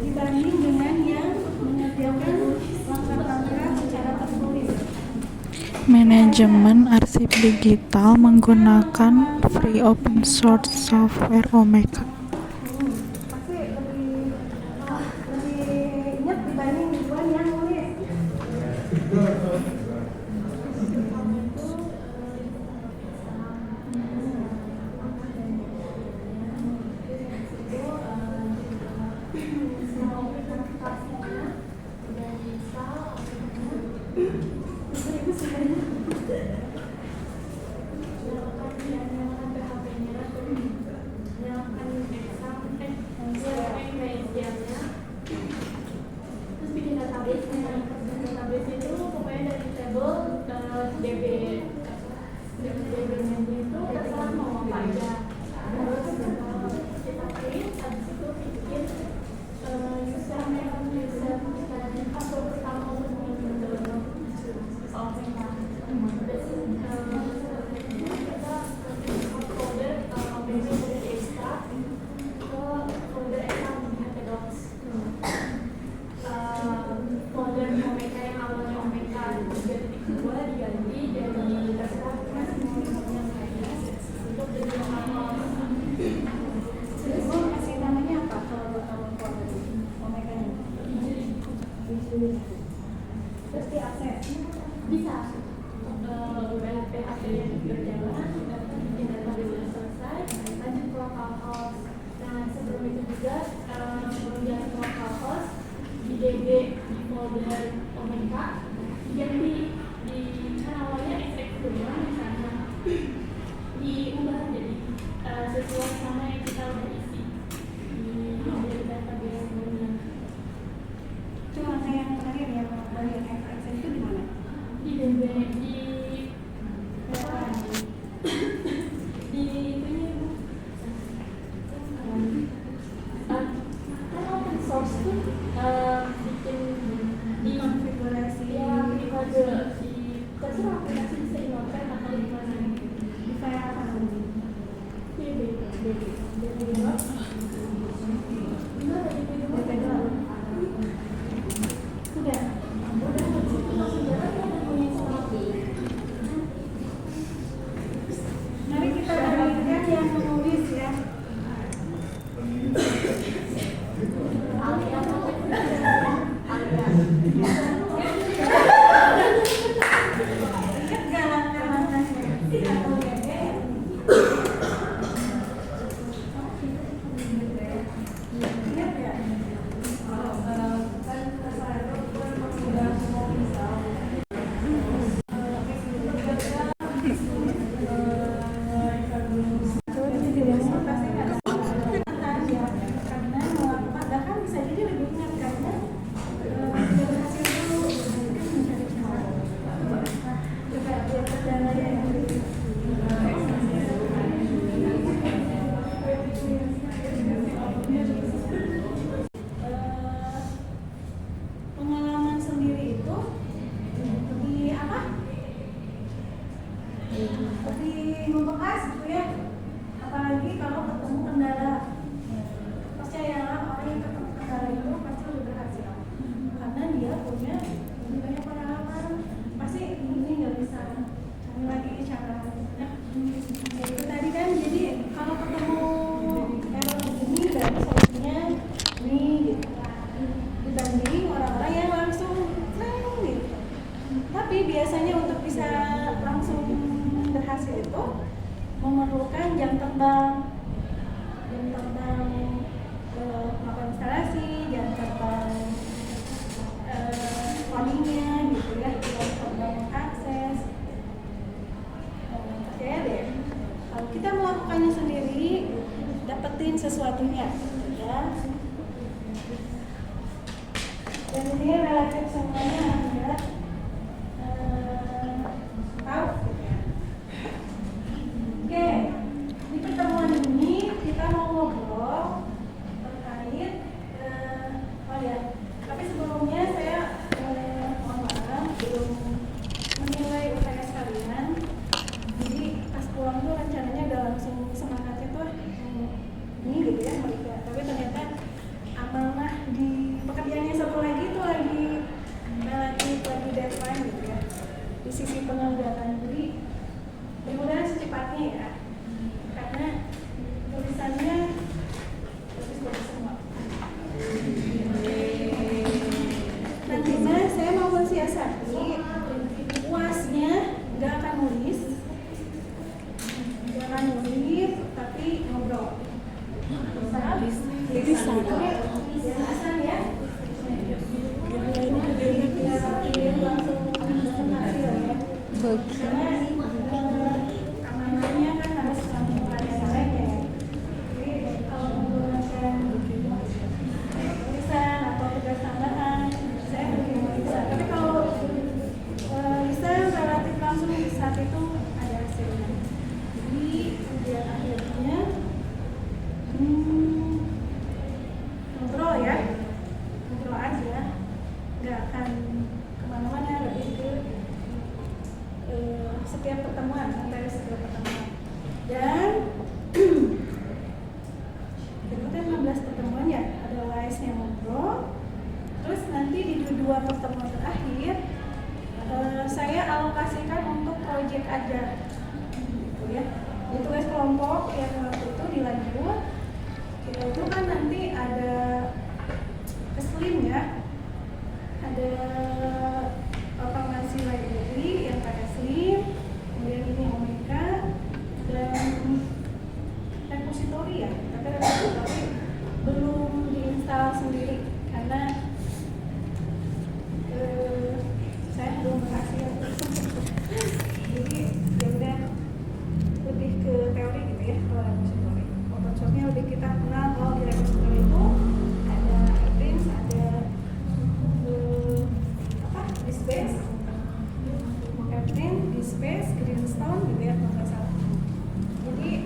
dibanding dengan yang menyediakan langkah-langkah secara tertulis. Manajemen arsip digital menggunakan free open source software Omeka. Pasti lebih ingat dibanding Ridwan yang nulis. Terus bikin database itu pokoknya dari table DB nya itu terserah mau apa aja. Terus kita print, habis itu bikin user password pertama untuk mendownload software. Terus kita folder Omega dari extract ke folder extract di HP Docs. Folder Omega yang awalnya Omega 3.2 diganti jadi terserah masih mau yang lainnya untuk jadi normal. Terus mau kasih namanya apa kalau folder Omega-nya? Terus di akses Bisa PHP yang berjalan, bikin database yang selesai, lanjut ke localhost. Nah sebelum itu juga sebelum jalan ke localhost di DB di folder Omega diganti di kan awalnya extract doang di sana diubah jadi sesuai sama yang kita udah isi di database sebelumnya. itu langkah yang terakhir yang bagian akses itu di mana? Di DB di di ini kan open source tuh bikin di Konfigurasi ya di kode di terserah aplikasi bisa di notepad atau di mana di file apa namanya? DB dua gimana DB dua udah langsung jalan kan ada punya installasi. Mari kita dengarkan yang menulis ya. Ingat gak langkah-langkahnya? Ingat gak? Pengalaman sendiri itu lebih apa? Lebih membekas gitu ya. Apalagi kalau ketemu kendala. Percayalah orang yang ketemu kendala itu pasti lebih berhasil. Karena dia punya lebih banyak pengalaman. Pasti ini nggak bisa. Ini lagi cara. Ya itu tadi kan. Jadi kalau ketemu error ini berarti solusinya ini gitu. Dibanding orang-orang yang langsung gitu. Tapi biasanya untuk bisa langsung berhasil itu memerlukan jam terbang melakukan instalasi, jam terbang codingnya gitu ya, jam terbang akses. Percaya deh, kalau kita melakukannya sendiri dapetin sesuatunya ya. Dan ini relatif semuanya Anda tahu. Oke, di pertemuan ini kita mau ngobrol terkait oh ya, tapi sebelumnya saya mohon maaf belum menilai UTS kalian. Jadi pas pulang tuh rencananya udah langsung semangatnya tuh ini gitu ya, tapi ternyata amanah di pertemuan, materi setiap pertemuan. Dan berikutnya 16 pertemuan ya, ada WAS-nya ngobrol. Terus nanti di dua pertemuan terakhir saya alokasikan untuk proyek aja, gitu ya. Di tugas kelompok yang waktu itu dilanjut, kita itu kan nanti ada SLIM ya, ada otomasi library yang pakai SLIM, kemudian ini Omeka dan repository ya, tapi repository belum diinstal sendiri karena saya belum berhasil. Jadi ya udah lebih ke teori gitu ya kalau repository. Open source-nya lebih kita kenal kalau di repository itu ada Prince, ada Diskbase, Prince, Diskbase, Greenstone gitu ya kalau nggak salah. Jadi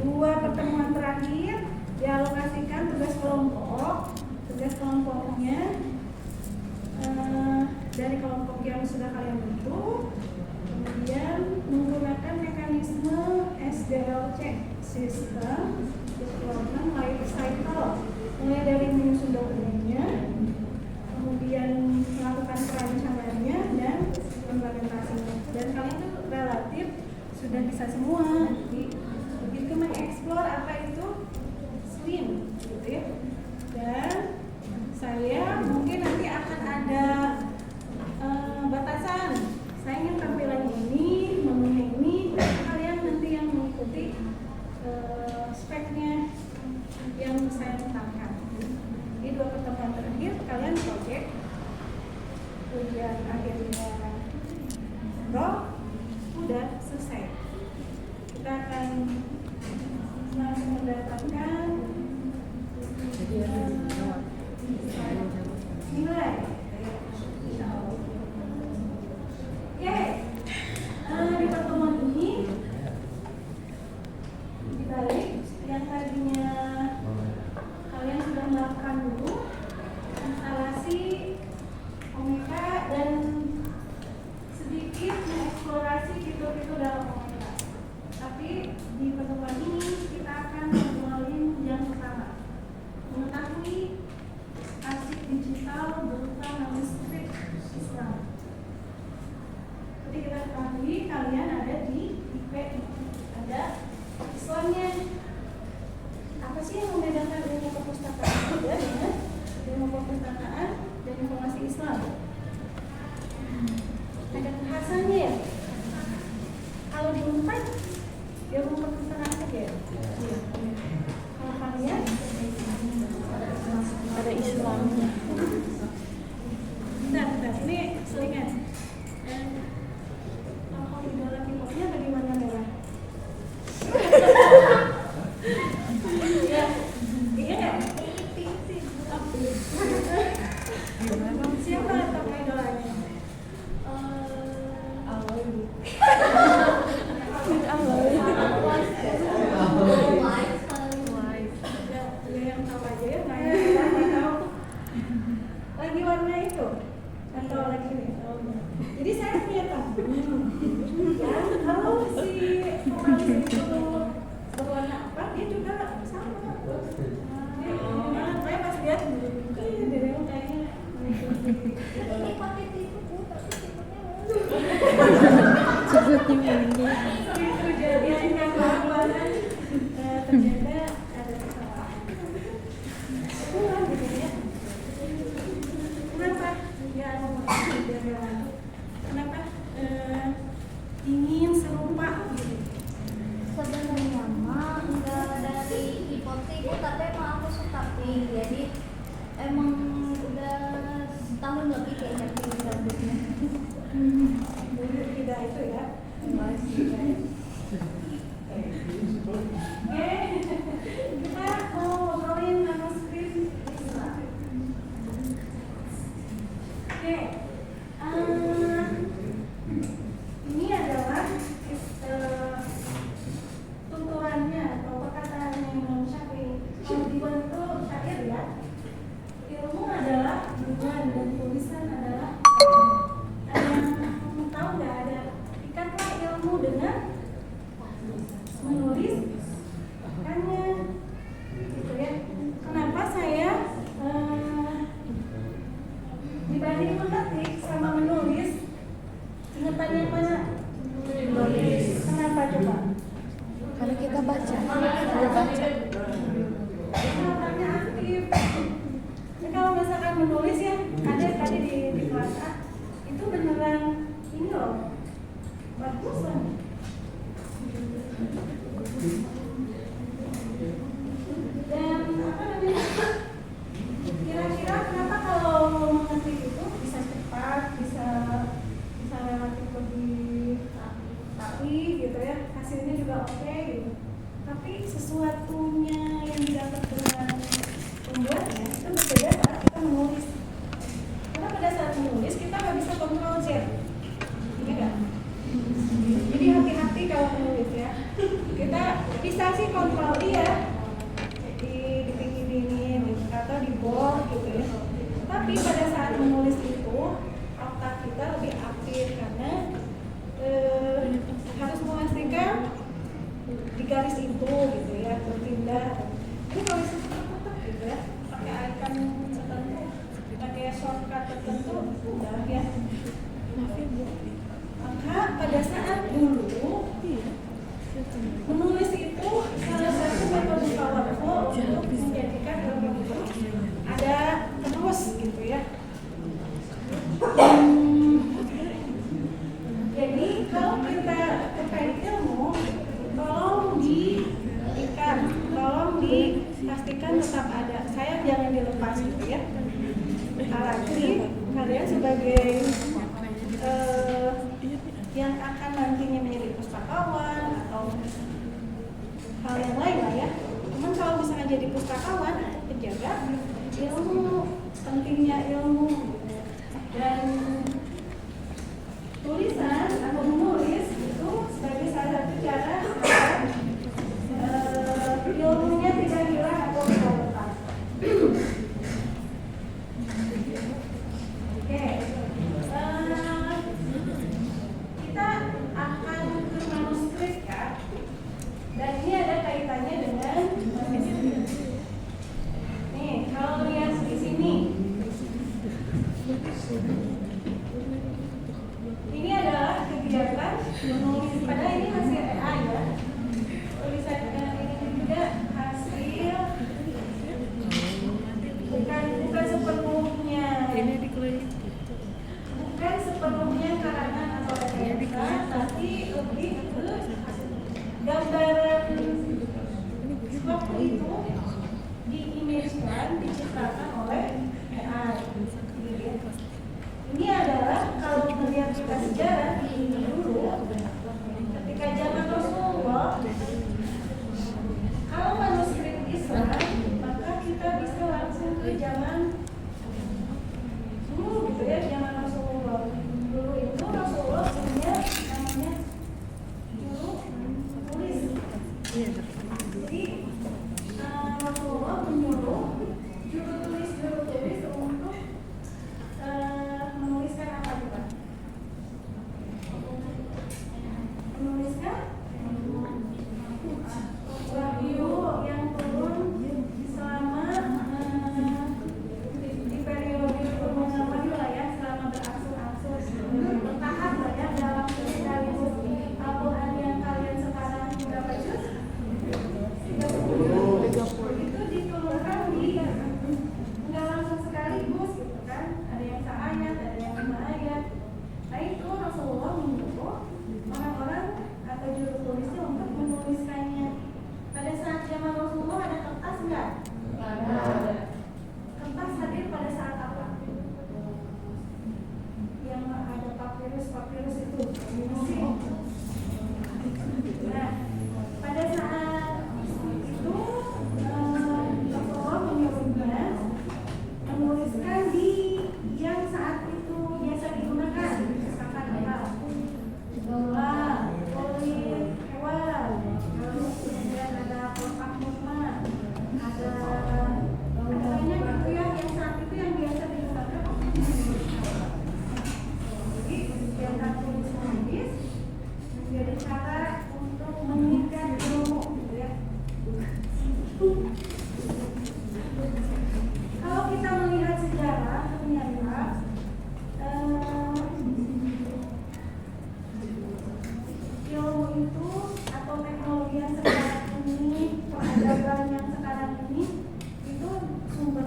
dua pertemuan terakhir dialokasikan tugas kelompok. Tugas kelompoknya dari kelompok yang sudah kalian bentuk, kemudian menggunakan mekanisme SDLC, System Development Life Cycle, mulai dari menyusun dokumennya, kemudian melakukan perancangannya dan implementasinya. Dan kalian tuh relatif sudah bisa semua, jadi lebih ke mengeksplor apa itu SLIM, gitu ya. Dan saya mungkin nanti akan ada batasan. Saya ingin tampilan ini, menunya ini, kalian nanti yang mengikuti speknya yang saya tetapkan. Di dua pertemuan terakhir kalian project, ujian akhirnya udah selesai. Kita akan langsung mendapatkan nilai. Oke, di pertemuan ini dibalik yang tadinya kalian sudah melakukan dulu instalasi Omeka dan sedikit mengeksplorasi fitur-fitur dalam Omeka. Tapi di pertemuan ini kita akan mengenalin yang pertama, mengetahui arsip digital berupa manuskrip Islam. Jadi kita ketahui kalian ada di IP, ada Islamnya. Apa sih yang membedakan ilmu perpustakaan juga dengan ilmu perpustakaan dan informasi Islam? Ada kekhasannya ya. Kalau di Unpad ilmu perpustakaan saja ya. Kalau kalian Ada Islamnya. Bentar, ini selingan. Kalau idola K-popnya bagaimana merah? Iya. Siapa tokoh idolanya? Yang tahu aja ya, lagi warna itu atau lagi ini. Jadi saya punya teman kalau si vokalis itu berwarna apa, dia juga sama. Saya pas lihat dia kayaknya Sepertinya ini. itu jadi yang kebetulan ternyata ada kesalahan. Pulang gitu ya. Kenapa? Ya, kenapa ingin serupa gitu? Sebenarnya mah enggak dari hipoteku, tapi emang aku suka pink, jadi emang udah setahun lebih kayaknya pink rambutnya. Dulu tidak itu ya. Oke, kita mau ngobrolin manuskrip Islam. Oke, ini adalah tuturannya atau perkataannya Imam Syafi'i. Kalau dibentuk syair ya, ilmu adalah bukan dan tulisan adalah ada yang tahu nggak ada Nah, kalau misalkan menulis ya, ada tadi di kelas A itu beneran ini loh, bagus lah. Dan apa namanya? Kira-kira kenapa kalau mengetik itu bisa cepat, bisa relatif lebih rapi gitu ya, hasilnya juga oke gitu. Tapi sesuatunya yang didapat dengan pembuatnya itu berbeda saat kita menulis. Karena pada saat menulis kita nggak bisa kontrol Z, ini kan? Jadi hati-hati kalau menulis ya. Kita bisa sih kontrol dia dipingin atau di bold gitu ya. Tapi pada saat menulis itu otak kita lebih aktif karena harus memastikan di garis itu gitu ya, berpindah. Ini kalau bisa tetap gitu ya, pakai icon tertentu, pakai shortcut tertentu, udah ya. Maka pada saat dulu menulis itu salah satu metode powerful untuk menjadikan ilmu itu ada terus gitu ya. Jadi kalau kita terkait ilmu, tolong dipastikan tetap ada. Saya jangan dilepas gitu ya. Apalagi kalian sebagai yang akan nantinya menjadi pustakawan atau hal yang lain lah ya. Cuman kalau misalnya jadi pustakawan atau penjaga ilmu, pentingnya ilmu dan tulisan atau menulis itu sebagai salah satu cara agar ilmunya tidak hilang atau tidak lepas. Oke. Kita akan ke manuskrip ya, dan ini ada kaitannya dengan manuskrip. Nih, kalau lihat di sini, ini adalah kegiatan menulis. Padahal ini hasil EA ya. Tulisan ini juga hasil bukan sepenuhnya. Bukan sepenuhnya karangan atau rekayasa, tapi lebih ke gambaran waktu itu diimajinkan, diciptakan oleh AI. Ini adalah kalau melihat kita sejarah ini dulu, ketika zaman Rasulullah, kalau manuskrip Islam, maka kita bisa langsung ke zaman dulu gitu ya, zaman Rasulullah. Dulu itu Rasulullah punya namanya juru tulis. Jadi Rasulullah menyuruh juru tulis untuk menuliskan apa juga? Menuliskan wahyu yang turun selama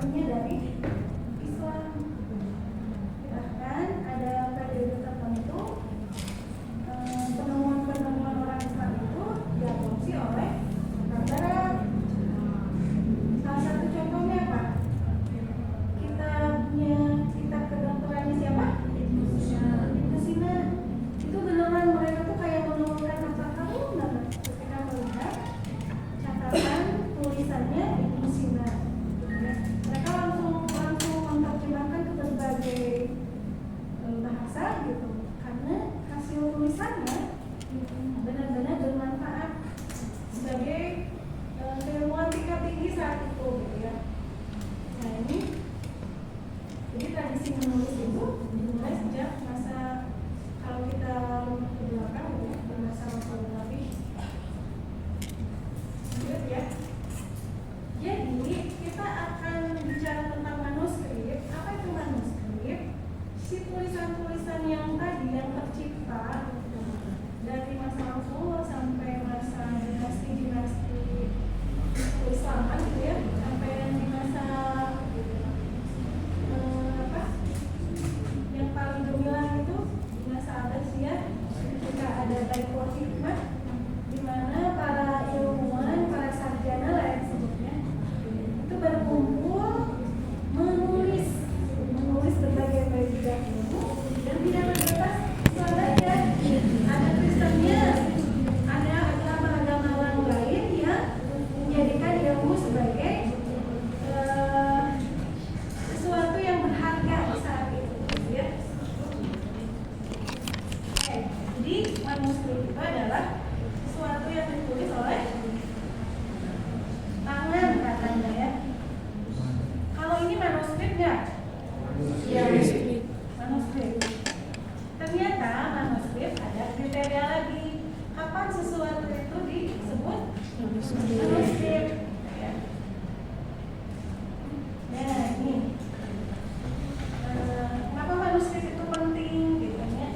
sepenuhnya dari Islam. Bahkan ada periode tertentu penemuan-penemuan orang Islam itu diadopsi oleh Barat. Salah satu contohnya apa? Kitabnya, kitab kedokterannya siapa? Ibnu Sina. Itu beneran mereka tuh kayak menemukan apa kamu banget ketika melihat catatan tulisannya Ibnu Sina. Mereka langsung menerjemahkan ke berbagai bahasa gitu, karena hasil tulisannya benar-benar bermanfaat sebagai keilmuan tingkat tinggi saat itu gitu ya. Nah ini jadi tradisi menulis itu dimulai sejak masa, kalau kita ke belakang gitu ya, di masa Nabi. Lanjut ya. Jadi kita akan bicara tentang manuskrip. Apa itu manuskrip? Si tulisan-tulisan yang tadi yang tercipta dari masa Rasulullah sampai masa dinasti Keislaman gitu ya, sampai yang di masa yang paling gemilang itu di masa Abbasiyah, ketika ada Baitul Hikmah, di mana para ilmuwan, para sarjana lah yang disebutnya itu berkumpul menulis berbagai bidang ilmu dan tidak terbatas Islam saja. Ada Kristennya, ada agama-agama lain yang menjadikan ilmu sebagai sesuatu yang berharga saat itu ya. Oke, jadi manuskrip itu adalah sesuatu yang ditulis oleh tangan katanya ya. Kalau ini manuskrip nggak? Ya, manuskrip. Ternyata manuskrip ada kriteria lagi. Kapan sesuatu itu disebut manuskrip? Ya. Nah ini, kenapa manuskrip itu penting gitu ya?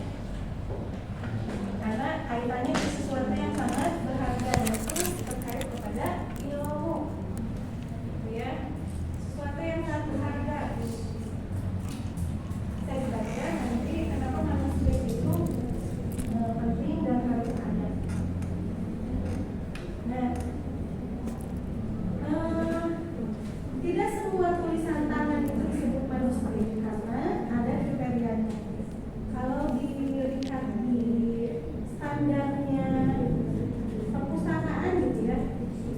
Karena kaitannya ke sesuatu yang sangat berharga, yaitu terkait kepada ilmu, gitu ya. Sesuatu yang sangat berharga. Saya dibaca nanti kenapa manuskrip itu penting dan harus ada. Nah, tidak semua tulisan tangan itu disebut manuskrip karena ada kriterianya. Kalau dilihat di standarnya perpustakaan gitu ya,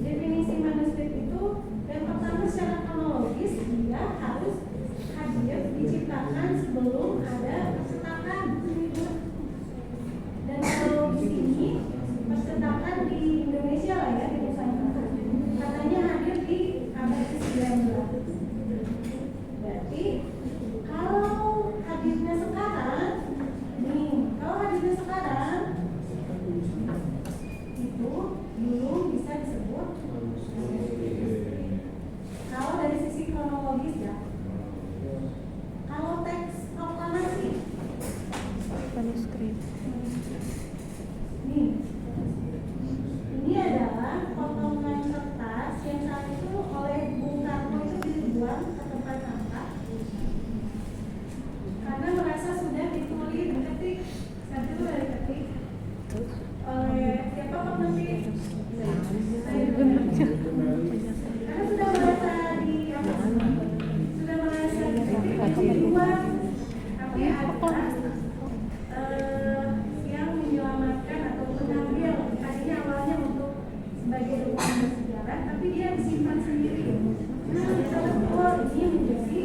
definisi manuskrip itu yang pertama secara kronologis dia harus hadir diciptakan sebelum ada percetakan. Dan kalau di sini percetakan di Indonesia lah ya, di Nusantara katanya hadir di abad ke-19. Berarti kalau hadirnya sekarang itu belum bisa disebut kalau dari sisi kronologis ya. Kalau teks proklamasi manuskrip. Ini adalah potongan kertas yang saat itu oleh Bung Karno itu dibuang ke tempat sampah karena merasa sudah diketik, saat itu sudah diketik oleh siapa Pak Menteri? Karena sudah merasa dibuang, tapi ada yang menyelamatkan atau mengambil, tadinya awalnya untuk sebagai dokumen sejarah, tapi dia disimpan sendiri. Nah, kita tahu ini menjadi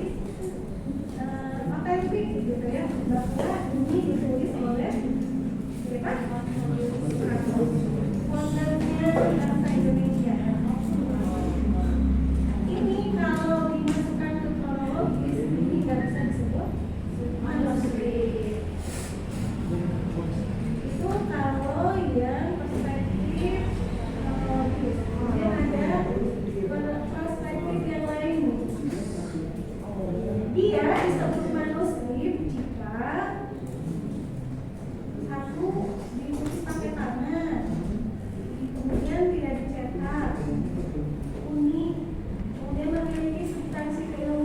otentik gitu ya, bahwa ini ditulis oleh siapa? Foundernya bangsa Indonesia. Ini kalau dimasukkan ke kronologis, ini nggak bisa disebut manuskrip. Itu kalau yang perspektif kronologis. Kemudian ada perspektif yang lain. Dia disebut manuskrip jika satu ditulis pakai tangan, kemudian tidak dicetak, unik, kemudian memiliki substansi keilmuan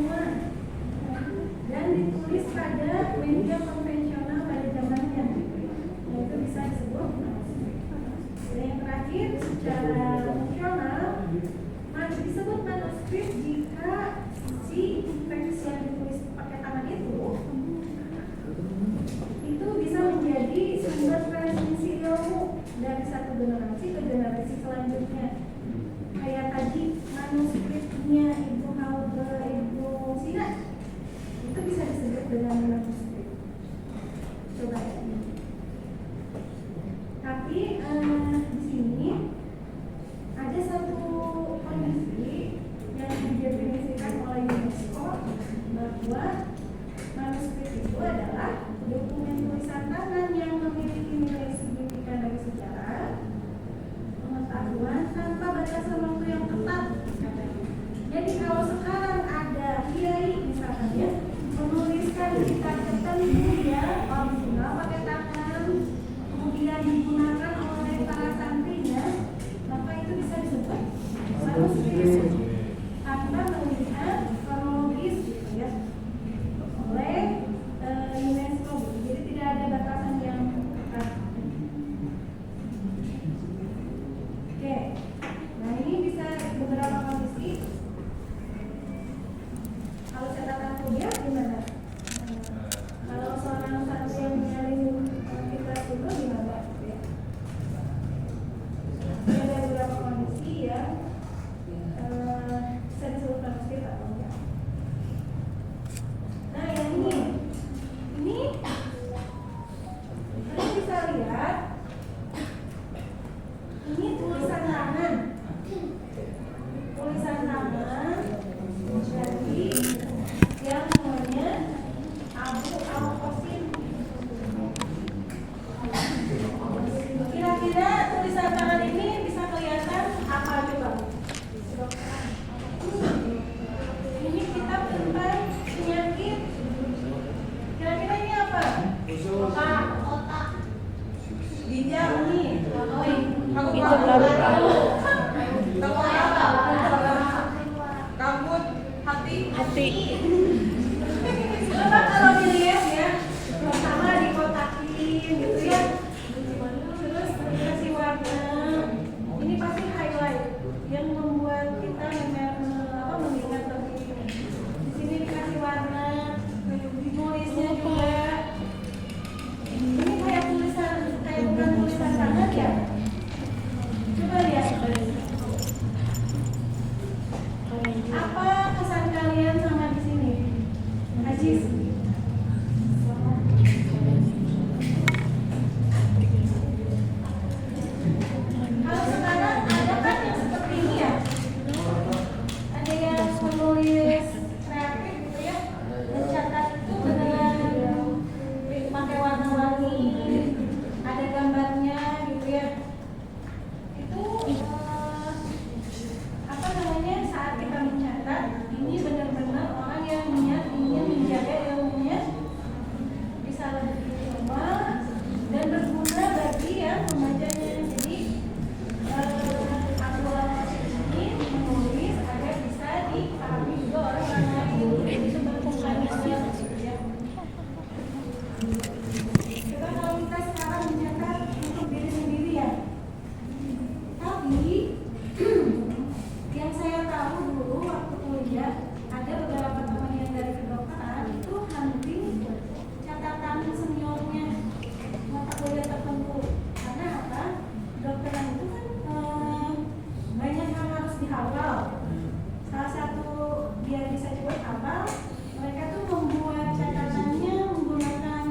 Hati. Coba kalau dilihat ya, pertama dikotakin gitu ya, terus dikasih warna. Ini pasti highlight yang membuat kita mengingat lebih ini. Di sini dikasih warna, ditulisnya juga. Ini kayak tulisan, kayak bukan tulisan tangan ya. Coba lihat. Apa kesan kalian sama di sini? Ajis. Kalau sekarang ada kan yang seperti ini ya? Ada yang menulis kreatif gitu ya? Mencatat itu beneran pakai warna-warni, ada gambarnya gitu ya? Itu apa namanya, saat kita mencatat ini benar-benar orang yang niat ingin menjaga ilmunya bisa lebih lama dan berguna bagi yang membacanya. Jadi aku ini menulis agar bisa dipahami juga oleh orang lain. Itu bukan ya. Coba kalau kita sekarang mencatat untuk diri sendiri ya. Tapi yang saya tahu dulu waktu kuliah, ada beberapa teman yang dari kedokteran itu hunting catatan seniornya mata kuliah tertentu. Karena apa? Kedokteran itu kan banyak yang harus dihafal. Salah satu biar bisa cepat hafal, mereka tuh membuat catatannya menggunakan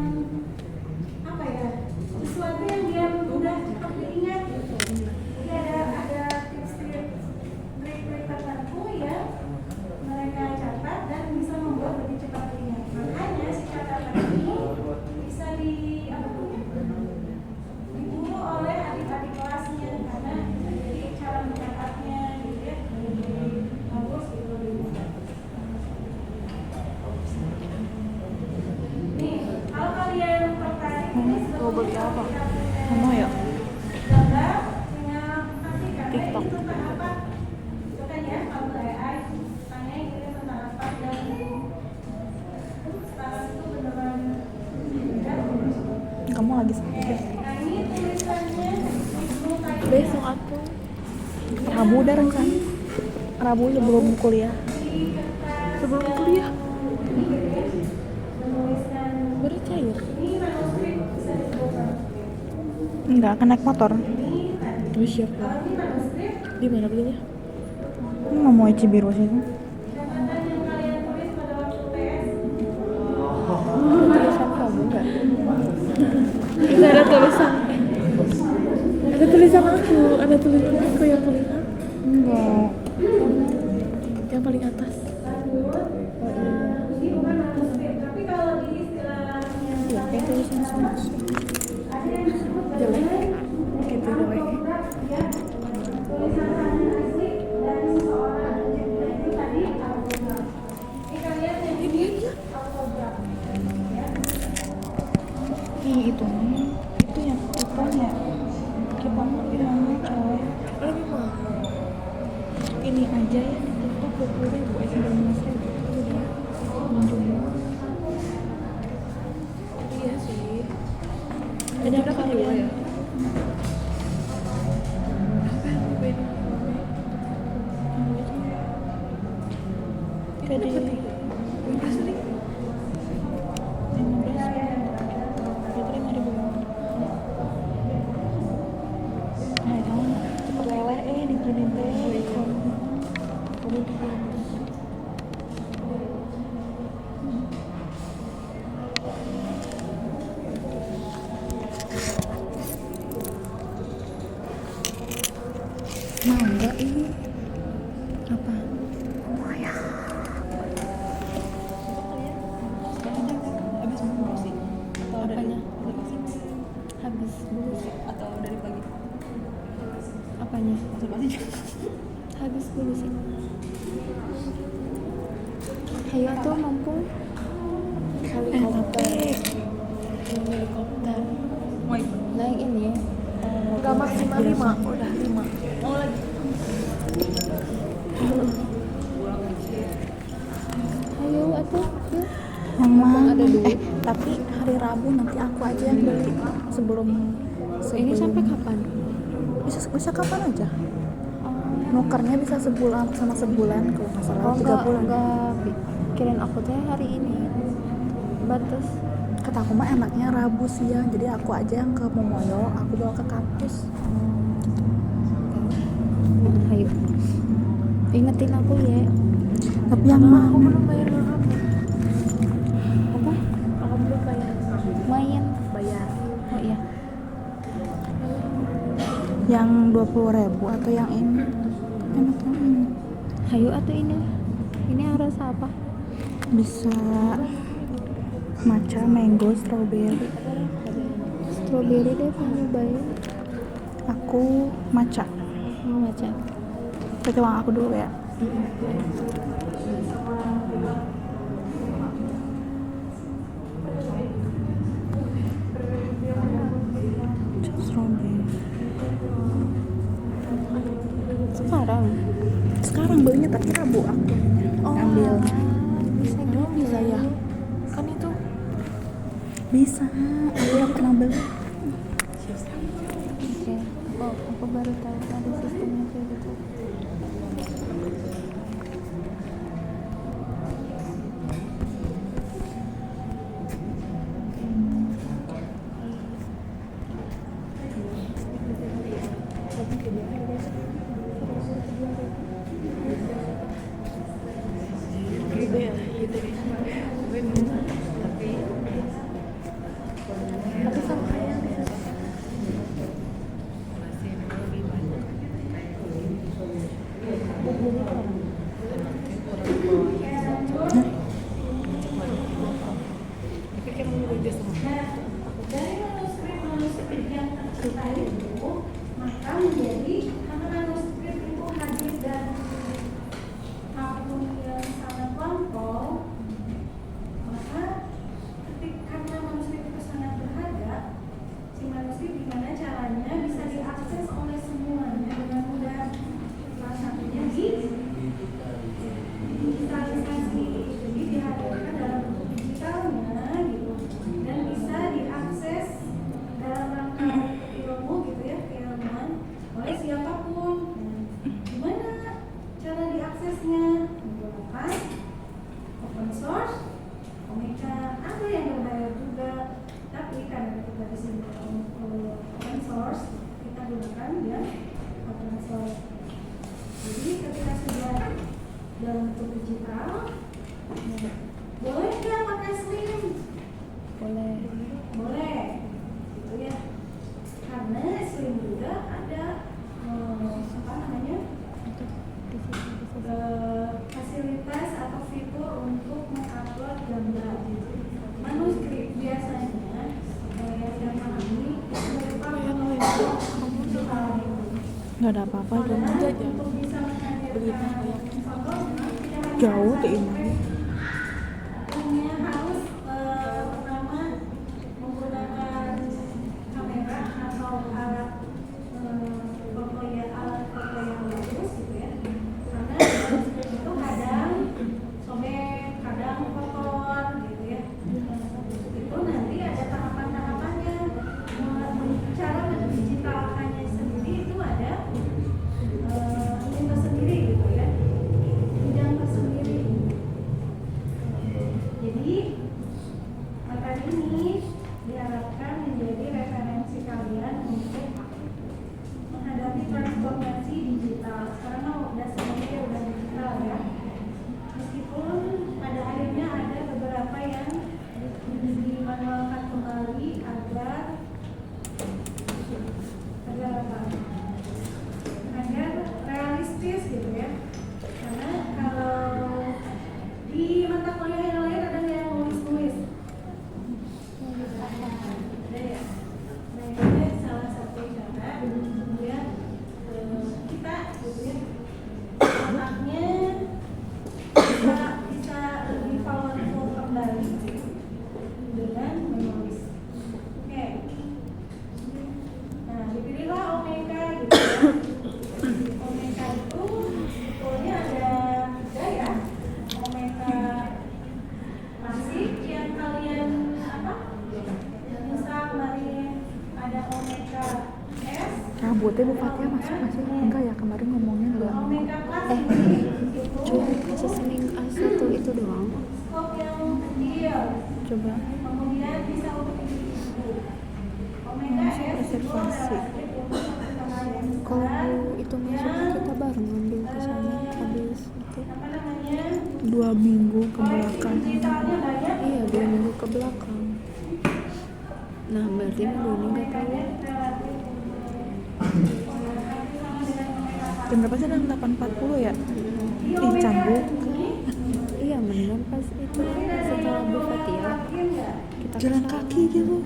apa ya? Sesuatu yang dia mudah cepat diingat. Jadi ada tips-tips trik-trik tertentu yang mereka catat dan bisa membuat lebih cepat diingat. Makanya si catatan ini bisa diburu oleh adik-adik kelasnya karena jadi cara mencatatnya gitu ya lebih bagus gitu, lebih mudah. Nih, kalau kalian tertarik ini Mau beli apa? kita punya Mau ya? gambar dengan pastikan TikTok. ini tentang apa? Itu kan ya, kalau AI tanya ini tentang apa dan sekarang itu beneran kan? Kamu lagi sakit. Nah ini tulisannya Ibnu Taimiyah. Besok aku Rabu udah rencana. Rabu sebelum kuliah. Di kertas Sebelum yang kuliah. ini gitu ya, menuliskan Baru cair. ini manuskrip bisa dibuka. Enggak, akan naik motor. Ini tadi. Terus siap. Kalau ini manuskrip, Di mana belinya? Mau Cibiru sih. catatan yang kalian tulis pada waktu tes. Tulisan kamu enggak? Enggak ada tulisan. Ada tulisan aku, ada tulisan aku yang paling atas. Enggak. Yang paling atas. Ini bukan manuskrip, tapi kalau di istilahnya Iya, kayak tulisan semua. ada yang disebut Jelek. dengan Gitu jelek. autograf ya, tulisan tangan asli dari seseorang. Nah itu tadi autograf. Ini kalian yang ini autograf ya. Ih, itu yang kiponnya. Kipon yang cewek. Lebih mahal. Ini aja ya di TikTok 20.000, 19.000. Udah. Menjual. Iya sih. Ada apa kalian? Ya? Apa yang beda? Kayak di 15.000. Nah, kamu cepet leleh diginin teh. Kamu diginin. Mau enggak ini? Apa? Ya. Habis bersih atau apanya? Habis bersih atau dari pagi? Apanya? Basa-basi juga. Habis bersih. Ayo tuh mumpung. Helikopter. Helikopter. Naik ini ya. Enggak maksimal 5, udah 5. Oh lagi. atuh ya. Yang mana? ada duit. Tapi hari Rabu nanti aku aja yang beli sebelum Ini sampai kapan? bisa kapan aja. Nukernya bisa sebulan sama sebulan kalau nggak salah 3 bulan. Enggak, kirain aku teh hari ini batas. Kata aku mah enaknya Rabu siang, jadi aku aja yang ke Momoyo, aku bawa ke kampus. Ayo, ingetin aku ya. Tapi yang Aku mana? belum bayar mahal. Apa? Aku belum bayar. Main. Bayar. Oh iya. Yang 20.000 atau yang ini? Enak yang ini. Ayo atau ini? Ini harus apa? Bisa matcha, mango, strawberry. Strawberry deh, pengen nyobain. Aku matcha. Baca. Pakai uang aku dulu ya. Strawberry. Sekarang belinya tapi Rabu aku ambilnya. Bisa Emang bisa ya? Kan itu Bisa. Aku yang pernah beli. oke. Aku baru tahu ada sistemnya kayak gitu. Tapi sama kayak Dari manuskrip yang tercipta itu, maka menjadi karena manuskrip itu hadir dan akun yang sangat lampau, maka karena manuskrip itu sangat berharga, si manuskrip gimana caranya bisa diakses oleh semuanya dengan mudah. Salah satunya di digitalisasi, jadi dihadirkan dalam bentuk digitalnya gitu, dan bisa diakses dalam rangka ilmu gitu ya, keilmuan oleh siapapun. Gimana cara diaksesnya? Menggunakan open source, komika, ada yang berbayar juga, tapi karena kita di sini open source, kita gunakan yang open source. Jadi ketika sudah dalam bentuk digital, boleh nggak pakai slim? boleh. Boleh, gitu ya. Karena slim juga ada apa namanya fasilitas atau fitur untuk mengupload gambar manuskrip. Biasanya yang memahami berupa Nggak ada apa-apa dong. untuk bisa menghadirkan fotonya Jauh ke ini. hanya harus pertama menggunakan kamera atau alat foto yang bagus gitu ya, karena manuskrip itu kadang sobek, kadang kotor gitu ya. Itu nanti ada tahapan-tahapannya. Cara mendigitalkannya sendiri itu ada ini tersendiri gitu ya, bidang tersendiri. disebutnya Bu Fatia masuk nggak sih? Enggak ya, kemarin ngomongnya enggak. Omega plus ini Cuma sesening satu itu doang. skop yang kecil. Coba. Kemudian bisa untuk ibu-ibu. Omega Masuk S itu reservasi. relatif untuk perkembangan yang Kalau besar. itu masuk kita bareng ngambil ke sana habis itu Apa namanya? 2 minggu ke Koleksi belakang. digitalnya banyak. iya 2 minggu ke belakang. Nah berarti minggu ini nggak tahu. Jam berapa sih? 8.40 ya? Ih, cambuk. Iya mendingan pas itu setelah Bu Fatia kita Jalan kaki gitu.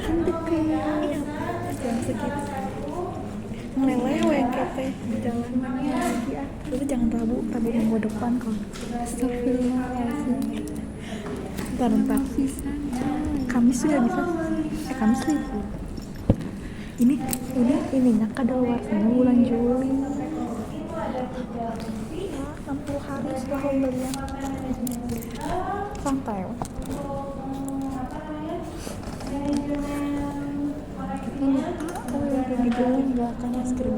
kan deket. Iya Jam segitu. Meleleh yang kete jalan mana lagi ah. Tapi jangan Rabu minggu depan kok. Astagfirullahaladzim. Ntar. Kamis juga bisa. Kamis libur. Ini ininya kadaluarsanya bulan Juli. 60 hari setelah pembelian. Santai. Ini aku yang kayak gitu nggak akan es krim.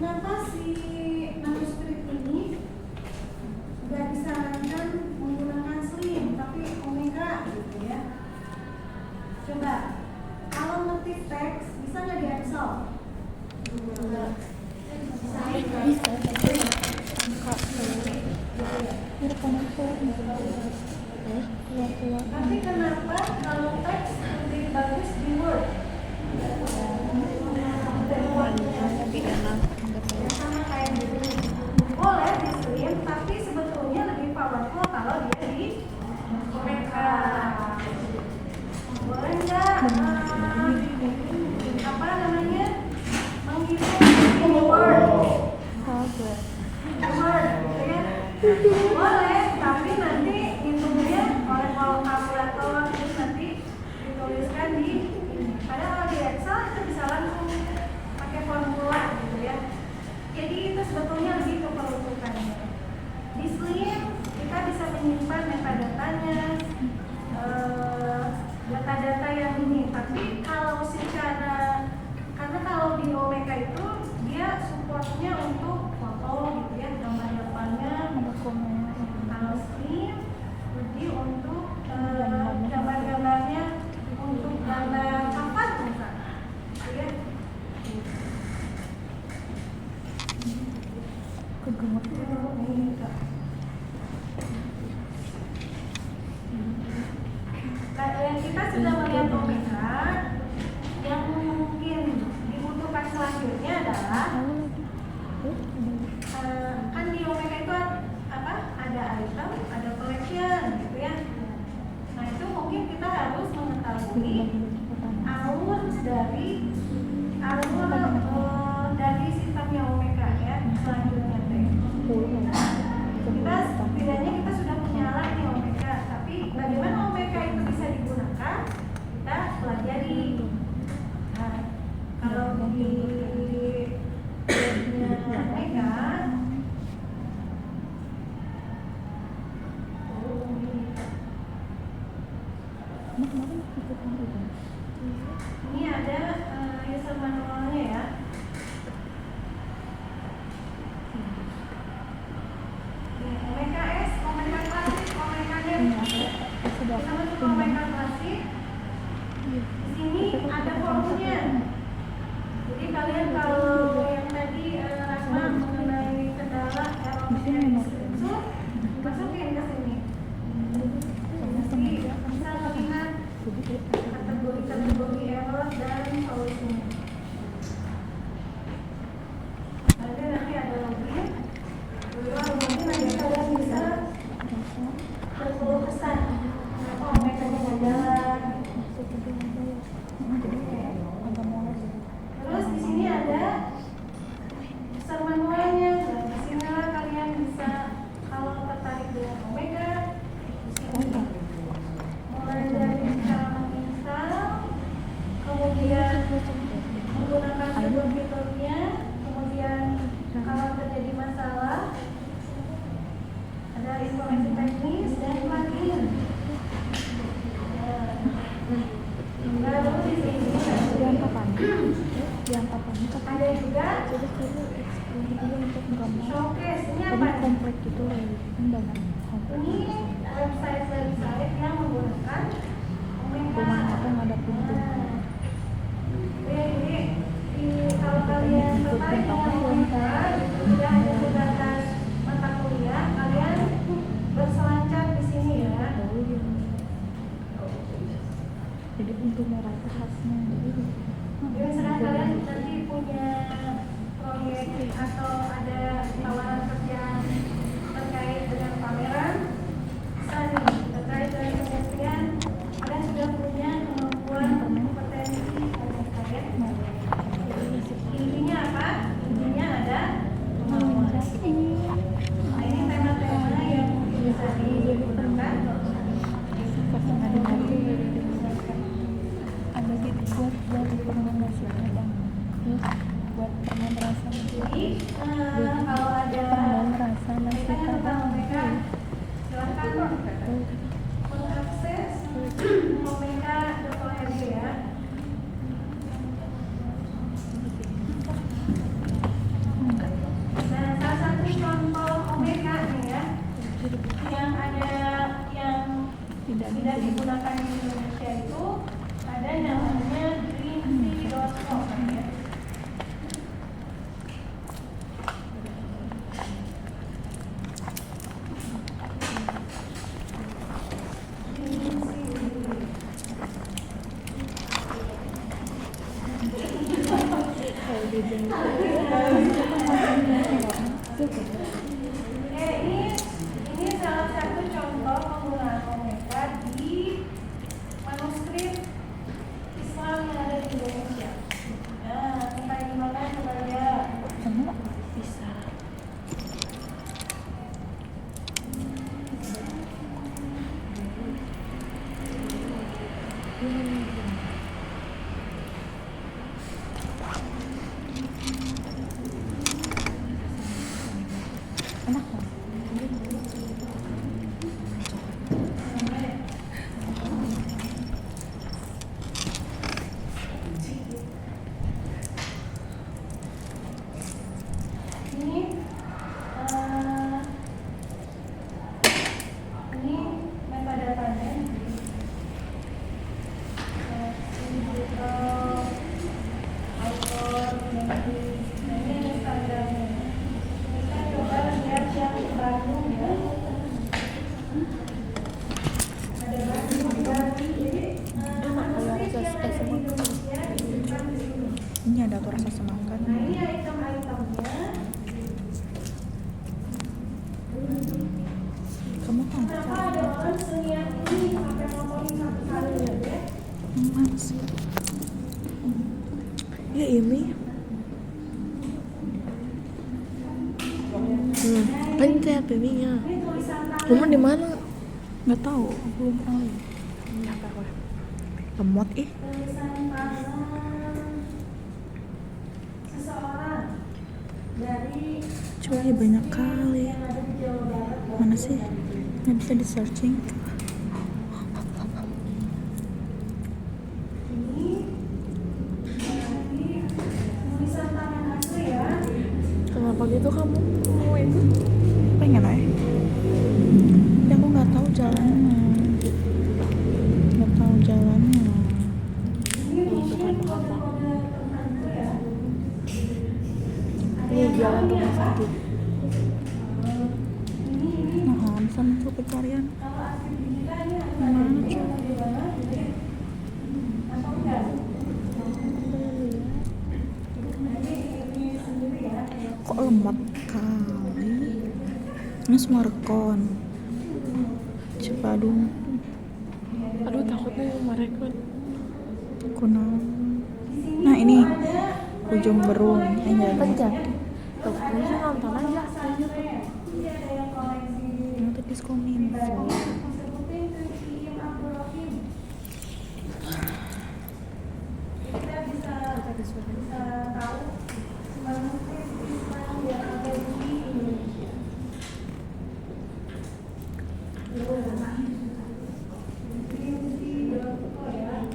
Kenapa si manuskrip ini nggak disarankan menggunakan slim tapi omega gitu ya? Coba kalau ngetik teks bisa nggak di Excel? Tapi kenapa kalau teks lebih bagus di Word? lebih enak. Sama kayak gitu. Boleh di slim, tapi sebetulnya lebih powerful kalau dia di omega. Boleh nggak? Apa namanya? Menghitung di Word. Word, gitu ya? Boleh, tapi nanti hitungnya oleh kalkulator terus nanti dituliskan di. Padahal di Excel itu bisa langsung pakai formula gitu ya. Jadi itu sebetulnya lebih ke perutukannya. Di slim kita bisa menyimpan metadatanya, data-data yang ini. Tapi kalau secara, karena kalau di Omega itu dia supportnya untuk foto gitu ya, gambar depannya. Kalau slim lebih untuk gambar-gambarnya untuk gambar kapan misalnya, ya. Kita sudah melihat omega. Yang mungkin dibutuhkan selanjutnya adalah kan di omega itu apa? Ada item, ada collection gitu ya. Nah itu mungkin kita harus mengetahui alur dari sistemnya omega ya selanjutnya teh. Kita setidaknya kita sudah punya alat nih omega, tapi bagaimana omega itu bisa digunakan kita pelajari. Nah kalau di omega ini ada user manualnya ya. Omega S, omega klasik, omega net. Kita masuk ke omega klasik. Di sini ada forumnya. Jadi kalian kalau yang tadi Rahma mengenai kendala screenshot, masukin ke sini. Nanti bisa melihat kategori kategori error dan solusinya. Nanti ada login. Mungkin nanti kalian bisa berkeluh kesah. Kenapa omega-nya nggak jalan? Terus di sini ada user manualnya. Nah, di sinilah kalian bisa kalau tertarik dengan omega, di sini mulai dari cara menginstal, kemudian menggunakan kedua fiturnya, kemudian kalau terjadi masalah ada informasi teknis dan plugin. Lalu di sini ada juga showcase. Ini apa? komplek gitu loh, banyak Ini website yang menggunakan omega. rumah ada pintu. Jadi kalau kalian tertarik dengan omega, tidak hanya sebatas mata kuliah, kalian berselancar di sini ya. Jadi pintu merah itu khasnya. Jadi misalnya kalian nanti punya proyek atau ada tawaran kerjaan terkait dengan pameran, bisa nih terkait dengan penelitian, kalian sudah punya kemampuan kompetensi terkait. Intinya apa? Intinya ada kemampuan. Nah, ini tema-tema yang bisa digunakan. Ada gitu buat permen nasi padang, terus buat permen rasa Jadi kalau ada permen rasa nasi padang. mereka silakan mengakses omega.org ya. Nah, salah satu contoh omega nih ya, yang ada yang tidak digunakan di Indonesia itu ada namanya greenfree.com ya. Ini salah satu contoh penggunaan omega di manuskrip Islam yang ada di Indonesia. Nah, entah gimana coba lihat. Kamu bisa. Enak kan? Ini metadatanya. Ini author, nah ini standarnya. Kita coba lihat yang Bandung ya. Ada Bandung, jadi manuskrip yang ada di Indonesia disimpan di sini. Ini ada tuh rasa semangka. Nah, ini item-itemnya. Kamu tahu Kenapa ada orang seniat ini sampai ngomongin satu kali ya? mana sih? Ya ini. Kan saya pilihnya. Ini tulisan tangan. Kamu di mana? Nggak tahu, belum pernah lihat. Lemot ih. Tulisan tangan seseorang dari Coba ya banyak kali. yang ada di Jawa Barat. Mana sih? Nggak bisa di searching. Ini berarti tulisan tangan asli ya. Kenapa gitu kamu? Mau itu? Pengen aja. Tapi aku nggak tahu jalannya. Nggak tahu jalannya. Ini mungkin kode-kode tertentu ya. Ada Ini yang jalan tahu rumah ya, Pak? sakit. Ini Nah, sama tuh pencarian. kalau asli kita ini Mana, ada di Cok? mana? Jadi atau Ini semua rekon. Coba aduh. Aduh takutnya mereka. Kuno. Nah ini ujung berung. Ayo. Kan jadi. Tuh, bisa nonton aja. Nanti diskominfo. Kita bisa tahu manuskrip Islam yang ada di Indonesia.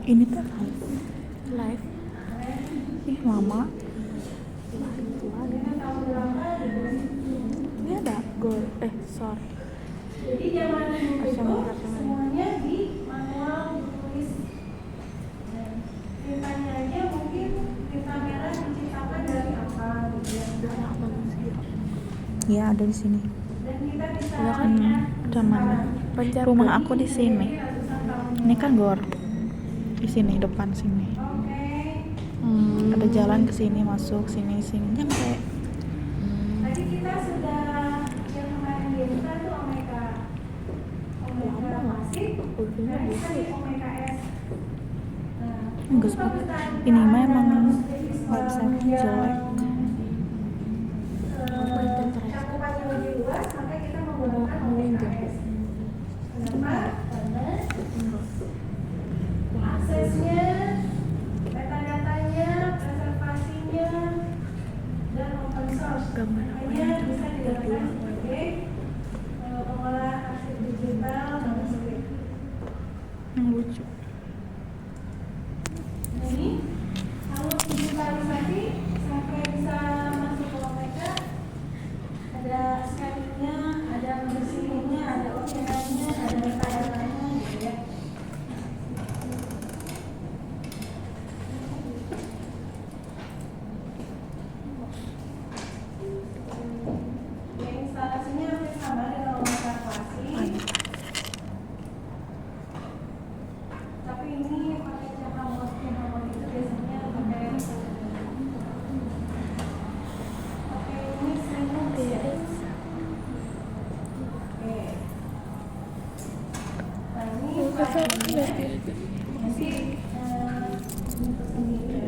Ini tuh Live. ih lama. Ini ada goal. Sorry. Jadi zaman dulu itu Asyik. semuanya di manual ditulis. Dan tintanya aja mungkin tinta merah diciptakan dari apa gitu ya. Banyak banget sih. Ya ada di sini. Dan kita bisa Udah kan Udah mana? Banjar. Rumah aku di sini. ratusan tahun. Ini kan gor. Di sini depan sini. Oke. Ada jalan ke sini masuk sini nyampe. Tadi kita sudah yang kemarin di Insta itu omega pasif. Nah, kita di omega S. Nah, Enggak untuk sih. perusahaan Ini mah emang Islam website-nya jelek. Cakupannya lebih luas, maka kita menggunakan omega S. Kenapa? Karena aksesnya, data-datanya, reservasinya, dan open source. Makanya bisa digunakan sebagai pengolah arsip digital manuskrip. Yang lucu. Nah, ini kalau digitalisasi sampai bisa masuk ke Omega, ada scanningnya, ada membersihinnya, ada oceannya, ada metadata-nya gitu ya. Ya, instalasinya hampir sama dengan Omega klasik. Tapi ini pakai Cahamot itu biasanya pakai ini Linux ya. Oke. Nah ini nanti tersendiri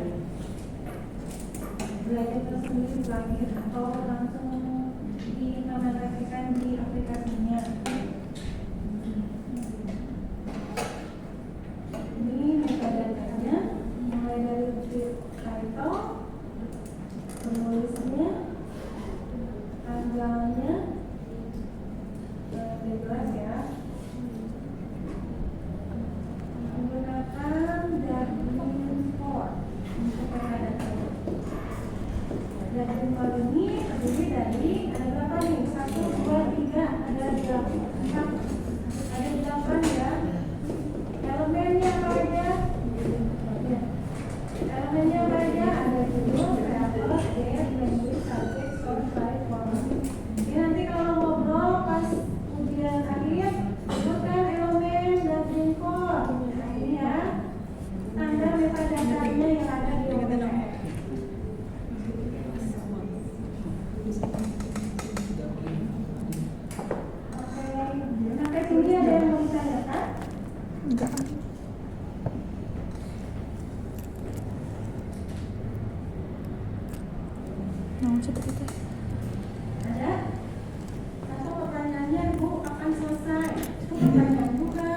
belajar tersendiri lagi atau langsung diimplementasikan di aplikasinya. Ini metadata-nya mulai dari title, penulisnya, tanggalnya, jelas ya. Menggunakan Darwin Core untuk metadata. Darwin Core ini terdiri dari ada berapa nih? 1, 2, 3, ada 8, ada 8 ya. Elemennya apa aja? Ya. Elemennya apa aja? Ada judul, kreator, date, language, subject, source, file, format. Jadi nanti kalau ngobrol pas ujian akhir, sebutkan elemen dan core. Nah ini ya, standar metadata-nya yang ada di OpenAI. Oke, sampai sini ada yang mau ditanyakan? Enggak. Nah, seperti itu. Ada? Satu pertanyaannya, Bu, kapan selesai? Itu pertanyaan juga.